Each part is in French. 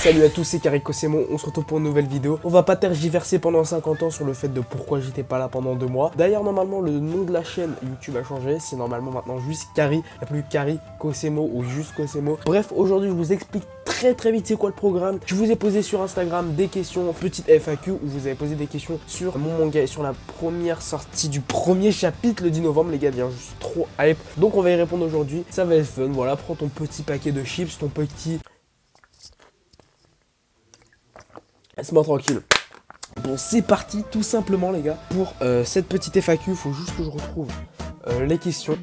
Salut à tous, c'est Carico Semo, on se retrouve pour une nouvelle vidéo. On va pas tergiverser pendant 50 ans sur le fait de pourquoi j'étais pas là pendant 2 mois. D'ailleurs, normalement, le nom de la chaîne YouTube a changé. C'est normalement maintenant juste Cari. Il n'y a plus Carico Semo ou juste Cosemo. Bref, aujourd'hui, je vous explique très vite c'est quoi le programme. Je vous ai posé sur Instagram des questions, petite FAQ, où vous avez posé des questions sur mon manga et sur la première sortie du premier chapitre le 10 novembre. Les gars, bien, je suis trop hype. Donc, on va y répondre aujourd'hui. Ça va être fun. Voilà, prends ton petit paquet de chips, ton petit... Laisse-moi tranquille. Bon, c'est parti tout simplement les gars. Pour cette petite FAQ, il faut juste que je retrouve les questions.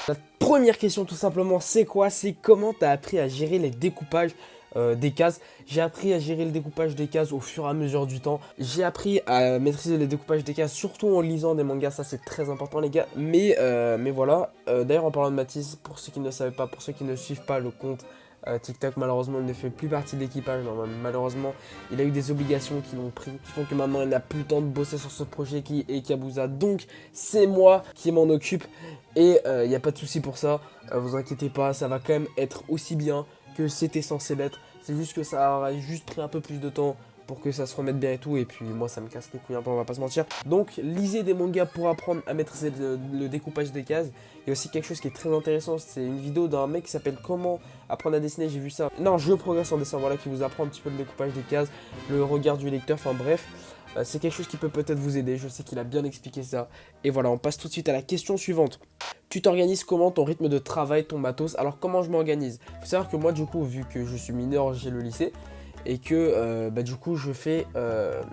La première question tout simplement, c'est quoi? C'est comment tu as appris à gérer les découpages des cases. J'ai appris à gérer le découpage des cases au fur et à mesure du temps. J'ai appris à maîtriser les découpages des cases, surtout en lisant des mangas, ça c'est très important les gars. Mais voilà, d'ailleurs en parlant de Mathis, pour ceux qui ne savaient pas, pour ceux qui ne suivent pas le compte TikTok, malheureusement il ne fait plus partie de l'équipage. Malheureusement il a eu des obligations qui l'ont pris, qui font que maintenant il n'a plus le temps de bosser sur ce projet qui est Kabuza. Donc c'est moi qui m'en occupe et il n'y a pas de souci pour ça, vous inquiétez pas, ça va quand même être aussi bien que c'était censé l'être. C'est juste que ça aurait juste pris un peu plus de temps pour que ça se remette bien et tout. Et puis moi ça me casse les couilles un peu, on va pas se mentir. Donc lisez des mangas pour apprendre à maîtriser le découpage des cases. Il y a aussi quelque chose qui est très intéressant, c'est une vidéo d'un mec qui s'appelle Comment apprendre à dessiner, j'ai vu ça. Non, Je progresse en dessin, voilà, qui vous apprend un petit peu le découpage des cases, le regard du lecteur, enfin bref. C'est quelque chose qui peut peut-être vous aider, je sais qu'il a bien expliqué ça. Et voilà, on passe tout de suite à la question suivante. Tu t'organises comment ton rythme de travail, ton matos? Alors comment je m'organise? Faut savoir que moi du coup, vu que je suis mineur, j'ai le lycée. Et que du coup je fais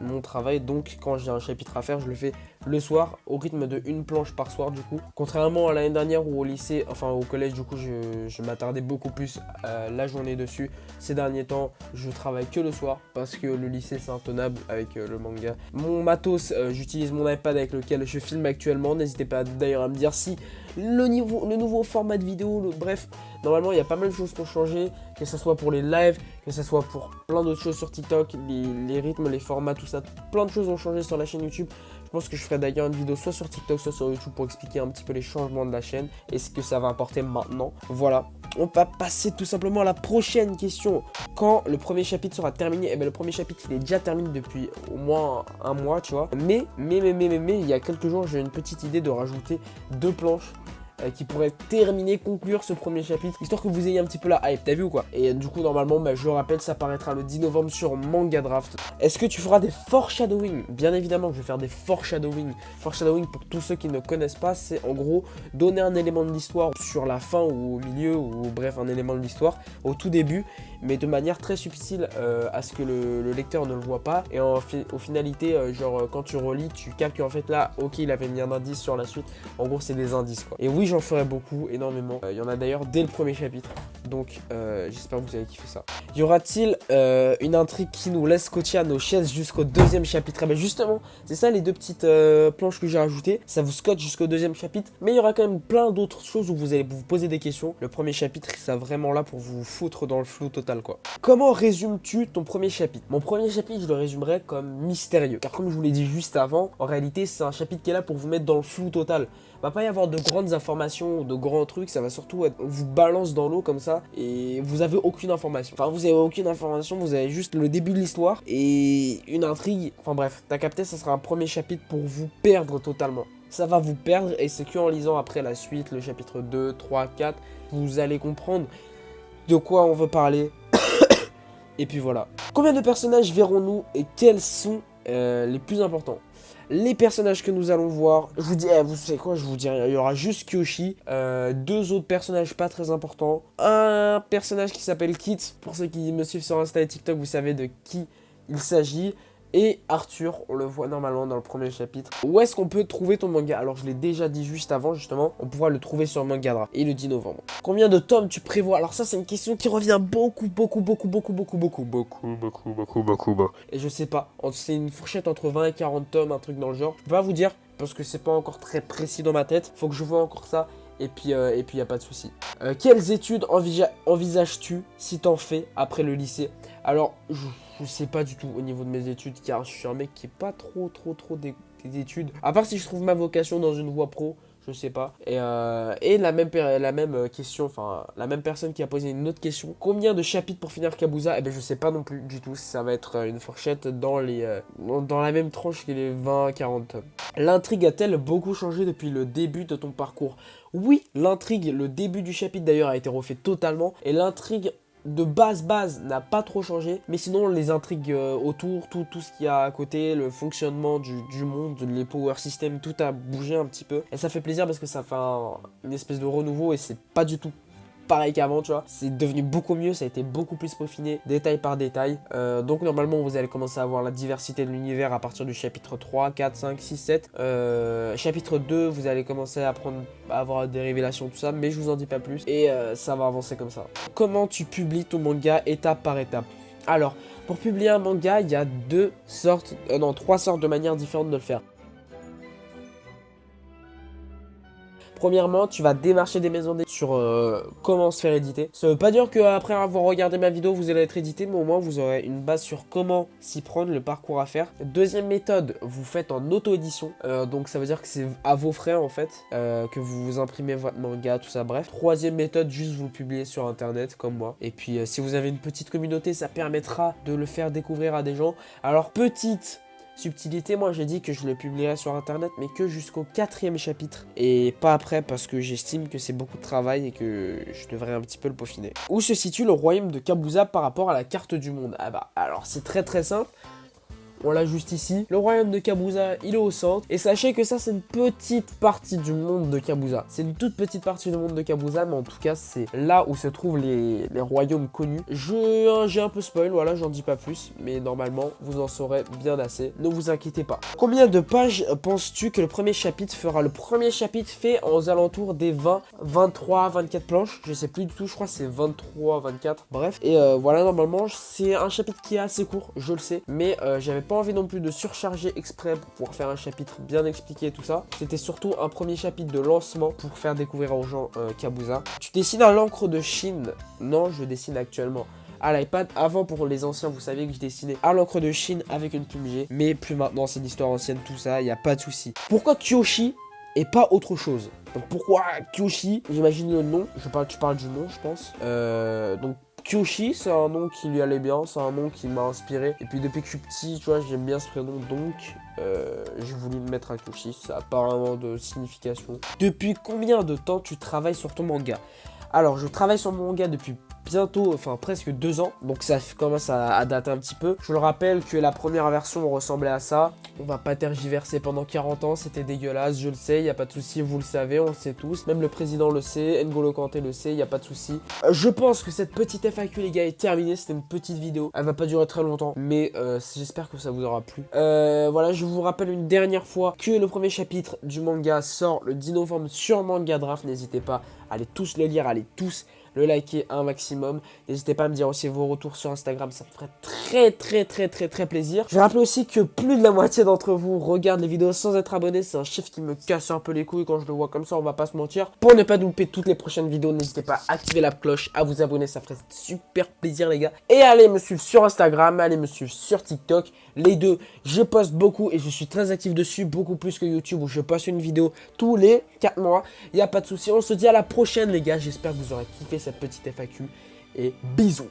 mon travail, donc quand j'ai un chapitre à faire je le fais le soir au rythme de une planche par soir du coup. Contrairement à l'année dernière où au lycée, enfin au collège du coup je m'attardais beaucoup plus la journée dessus. Ces derniers temps je travaille que le soir parce que le lycée c'est intenable avec le manga. Mon matos, j'utilise mon iPad avec lequel je filme actuellement. N'hésitez pas d'ailleurs à me dire si le nouveau format de vidéo, bref, normalement il y a pas mal de choses qui ont changé, que ce soit pour les lives, que ce soit pour plein d'autres choses sur TikTok, les rythmes, les formats, tout ça, plein de choses ont changé sur la chaîne YouTube. Je pense que je ferai d'ailleurs une vidéo soit sur TikTok, soit sur YouTube pour expliquer un petit peu les changements de la chaîne et ce que ça va apporter maintenant. Voilà, on va passer tout simplement à la prochaine question. Quand le premier chapitre sera terminé? Eh bien le premier chapitre il est déjà terminé depuis au moins un mois, tu vois. Mais il y a quelques jours j'ai une petite idée de rajouter 2 planches qui pourrait terminer, conclure ce premier chapitre, histoire que vous ayez un petit peu la hype, t'as vu ou quoi? Et du coup normalement, je le rappelle, ça paraîtra le 10 novembre sur Manga Draft. Est-ce que tu feras des foreshadowing? Bien évidemment que je vais faire des foreshadowing. Foreshadowing, pour tous ceux qui ne connaissent pas, c'est en gros donner un élément de l'histoire sur la fin ou au milieu, ou bref un élément de l'histoire au tout début, mais de manière très subtile à ce que le lecteur ne le voit pas. Et au finalité, genre quand tu relis, tu captes qu'en fait là, ok, il avait mis un indice sur la suite. En gros, c'est des indices quoi. Et oui, j'en ferai beaucoup, énormément. Il y en a d'ailleurs dès le premier chapitre. Donc j'espère que vous avez kiffé ça. Y aura-t-il une intrigue qui nous laisse scotcher à nos chaises jusqu'au 2e chapitre? Eh ben justement, c'est ça les 2 petites planches que j'ai rajoutées. Ça vous scotche jusqu'au 2e chapitre. Mais il y aura quand même plein d'autres choses où vous allez vous poser des questions. Le premier chapitre, c'est vraiment là pour vous foutre dans le flou total quoi. Comment résumes-tu ton premier chapitre? Mon premier chapitre, je le résumerai comme mystérieux. Car comme je vous l'ai dit juste avant, en réalité, c'est un chapitre qui est là pour vous mettre dans le flou total. Va pas y avoir de grandes informations ou de grands trucs, ça va surtout être, on vous balance dans l'eau comme ça et vous avez aucune information. Enfin, vous avez aucune information, vous avez juste le début de l'histoire et une intrigue. Enfin bref, t'as capté, ça sera un premier chapitre pour vous perdre totalement. Ça va vous perdre et c'est que en lisant après la suite, le chapitre 2, 3, 4, vous allez comprendre de quoi on veut parler. Et puis voilà. Combien de personnages verrons-nous et quels sont les plus importants? Les personnages que nous allons voir, je vous dis, vous savez quoi, je vous dirai, il y aura juste Kyoshi, 2 autres personnages pas très importants, un personnage qui s'appelle Kit, pour ceux qui me suivent sur Insta et TikTok, vous savez de qui il s'agit, et Arthur, on le voit normalement dans le premier chapitre. Où est-ce qu'on peut trouver ton manga? Alors je l'ai déjà dit juste avant justement, on pourra le trouver sur Manga Draft, et le 10 novembre. Combien de tomes tu prévois? Alors ça c'est une question qui revient beaucoup. Et je sais pas, c'est une fourchette entre 20 et 40 tomes, un truc dans le genre. Je peux pas vous dire, parce que c'est pas encore très précis dans ma tête, faut que je vois encore ça. Et puis y a pas de souci. Quelles études envisages-tu si t'en fais après le lycée? Alors, je sais pas du tout au niveau de mes études, car je suis un mec qui est pas trop des études. À part si je trouve ma vocation dans une voie pro, je sais pas. Et la même question, enfin la même personne qui a posé une autre question. Combien de chapitres pour finir Kabuza? Eh ben je sais pas non plus du tout. Ça va être une fourchette dans la même tranche que les 20-40 tomes. L'intrigue a-t-elle beaucoup changé depuis le début de ton parcours? Oui, l'intrigue, le début du chapitre d'ailleurs a été refait totalement. Et l'intrigue de base n'a pas trop changé, mais sinon les intrigues autour, tout ce qu'il y a à côté, le fonctionnement du monde, les power systems, tout a bougé un petit peu, et ça fait plaisir parce que ça fait une espèce de renouveau, et c'est pas du tout pareil qu'avant, tu vois. C'est devenu beaucoup mieux, ça a été beaucoup plus peaufiné, détail par détail. Donc normalement, vous allez commencer à voir la diversité de l'univers à partir du chapitre 3, 4, 5, 6, 7. Chapitre 2, vous allez commencer à avoir des révélations, tout ça, mais je vous en dis pas plus. Et ça va avancer comme ça. Comment tu publies ton manga étape par étape? Alors, pour publier un manga, il y a trois sortes de manières différentes de le faire. Premièrement, tu vas démarcher des maisons d'édition sur comment se faire éditer. Ça veut pas dire qu'après avoir regardé ma vidéo, vous allez être édité, mais au moins vous aurez une base sur comment s'y prendre, le parcours à faire. Deuxième méthode, vous faites en auto-édition. Donc ça veut dire que c'est à vos frais en fait, que vous imprimez votre manga, tout ça, bref. Troisième méthode, juste vous le publiez sur internet comme moi. Et puis si vous avez une petite communauté, ça permettra de le faire découvrir à des gens. Alors petite subtilité, moi j'ai dit que je le publierai sur internet mais que jusqu'au 4e chapitre et pas après parce que j'estime que c'est beaucoup de travail et que je devrais un petit peu le peaufiner. Où se situe le royaume de Kabuza par rapport à la carte du monde? Ah bah alors c'est très simple. On l'a juste ici. Le royaume de Kabuza, il est au centre. Et sachez que ça, c'est une petite partie du monde de Kabuza. C'est une toute petite partie du monde de Kabuza, mais en tout cas, c'est là où se trouvent les royaumes connus. J'ai un peu spoil, voilà, j'en dis pas plus. Mais normalement, vous en saurez bien assez. Ne vous inquiétez pas. Combien de pages penses-tu que le premier chapitre fera? Le premier chapitre fait aux alentours des 20, 23, 24 planches. Je sais plus du tout, je crois que c'est 23, 24. Bref. Et voilà, normalement, c'est un chapitre qui est assez court, je le sais. Mais j'avais pas envie non plus de surcharger exprès pour pouvoir faire un chapitre bien expliqué et tout ça. C'était surtout un premier chapitre de lancement pour faire découvrir aux gens Kabuza. Tu dessines à l'encre de Chine? Non, je dessine actuellement à l'iPad. Avant, pour les anciens, vous saviez que je dessinais à l'encre de Chine avec une plume G, mais plus maintenant, c'est l'histoire ancienne, tout ça, il n'y a pas de souci. Pourquoi Kyoshi et pas autre chose? Donc pourquoi Kyoshi? J'imagine le nom, tu parles du nom, je pense. Donc Kyoshi, c'est un nom qui lui allait bien, c'est un nom qui m'a inspiré. Et puis depuis que je suis petit, tu vois, j'aime bien ce prénom, donc j'ai voulu me mettre à Kyoshi. Ça n'a pas vraiment de signification. Depuis combien de temps tu travailles sur ton manga? Alors, je travaille sur mon manga depuis bientôt, enfin presque 2 ans, donc ça commence à dater un petit peu. Je le rappelle que la première version ressemblait à ça. On va pas tergiverser pendant 40 ans, c'était dégueulasse, je le sais, il n'y a pas de souci, vous le savez, on le sait tous. Même le président le sait, N'Golo Kanté le sait, il n'y a pas de souci. Je pense que cette petite FAQ, les gars, est terminée. C'était une petite vidéo, elle va pas durer très longtemps, mais j'espère que ça vous aura plu. Voilà, je vous rappelle une dernière fois que le premier chapitre du manga sort le 10 novembre sur Manga Draft. N'hésitez pas à aller tous le lire, allez tous le liker un maximum. N'hésitez pas à me dire aussi vos retours sur Instagram, ça me ferait très plaisir. Je vais rappeler aussi que plus de la moitié d'entre vous regardent les vidéos sans être abonnés. C'est un chiffre qui me casse un peu les couilles quand je le vois comme ça, on va pas se mentir. Pour ne pas louper toutes les prochaines vidéos, n'hésitez pas à activer la cloche, à vous abonner, ça ferait super plaisir les gars. Et allez me suivre sur Instagram, allez me suivre sur TikTok. Les deux, je poste beaucoup et je suis très actif dessus, beaucoup plus que YouTube où je poste une vidéo tous les 4 mois. Il n'y a pas de souci, on se dit à la prochaine les gars, j'espère que vous aurez kiffé cette petite FAQ et bisous.